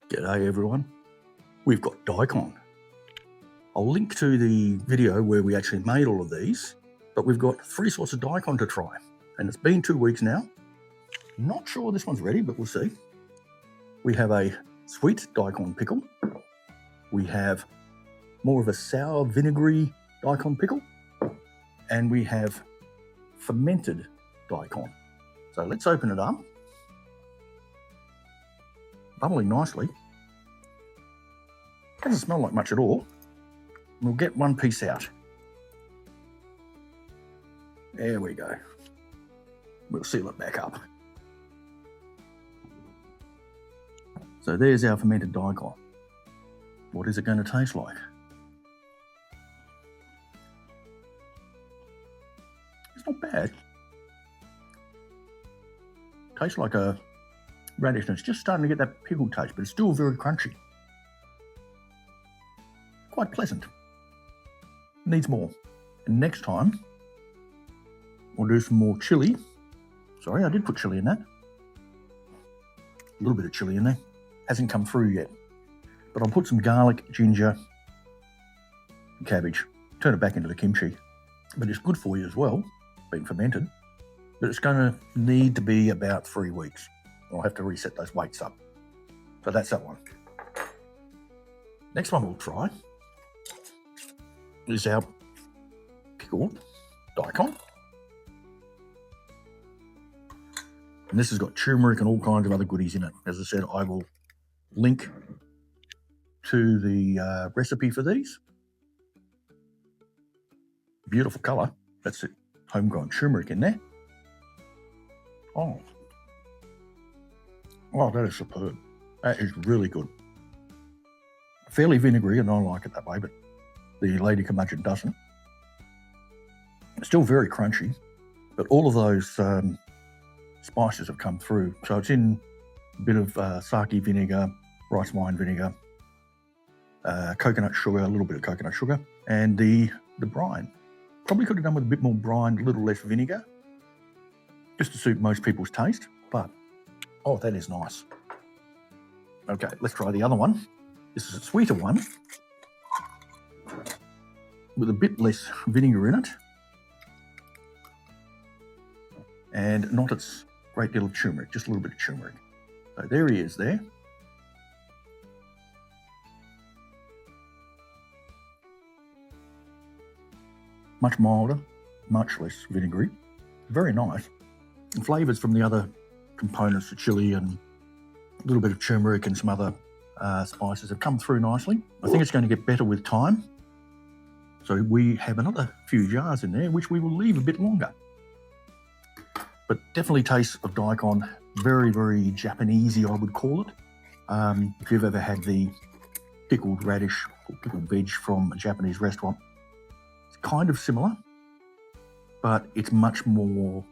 G'day everyone, we've got Daikon. I'll link to the video where we actually made all of these, but we've got 3 sorts of Daikon to try, and it's been 2 weeks now. Not sure this one's ready, but we'll see. We have a sweet Daikon pickle. We have more of a sour vinegary Daikon pickle, and we have fermented Daikon. So let's open it up. Bubbling nicely. Doesn't smell like much at all. We'll get one piece out. There we go. We'll seal it back up. So there's our fermented Daikon. What is it going to taste like? It's not bad. Tastes like a radish, and it's just starting to get that pickled taste, but it's still very crunchy. Quite pleasant. Needs more. And next time, we'll do some more chili. Sorry, I did put chili in that. A little bit of chili in there. Hasn't come through yet. But I'll put some garlic, ginger, and cabbage. Turn it back into the kimchi. But it's good for you as well, being fermented. But it's going to need to be about 3 weeks. I'll have to reset those weights up. So that's that one. Next one we'll try is our pickled Daikon. And this has got turmeric and all kinds of other goodies in it. As I said, I will link to the recipe for these. Beautiful colour. That's it. Homegrown turmeric in there. Oh, that is superb. That is really good. Fairly vinegary, and I like it that way, but the Lady Curmudgeon doesn't. It's still very crunchy, but all of those spices have come through. So it's in a bit of sake vinegar, rice wine vinegar, coconut sugar, a little bit of coconut sugar, and the brine. Probably could have done with a bit more brine, a little less vinegar, just to suit most people's taste, but oh, that is nice. Okay, let's try the other one. This is a sweeter one with a bit less vinegar in it and not its great deal of turmeric, just a little bit of turmeric. So there he is there. Much milder, much less vinegary. Very nice. And flavours from the other components, the chili and a little bit of turmeric and some other spices have come through nicely. I think it's going to get better with time. So we have another few jars in there, which we will leave a bit longer. But definitely tastes of Daikon, very, very Japanesey, I would call it. If you've ever had the pickled radish or pickled veg from a Japanese restaurant, it's kind of similar, but it's much more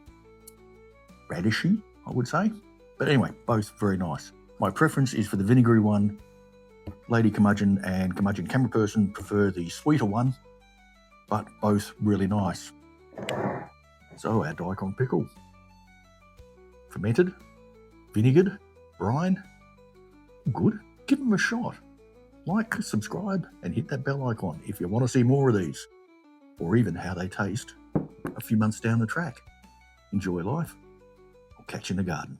radishy, I would say. But anyway, both very nice. My preference is for the vinegary one. Lady Curmudgeon and Curmudgeon Camera Person prefer the sweeter one, but both really nice. So our Daikon pickle. Fermented, vinegared, brine. Good. Give them a shot. Like, subscribe, and hit that bell icon if you want to see more of these, or even how they taste a few months down the track. Enjoy life. I'll catch you in the garden.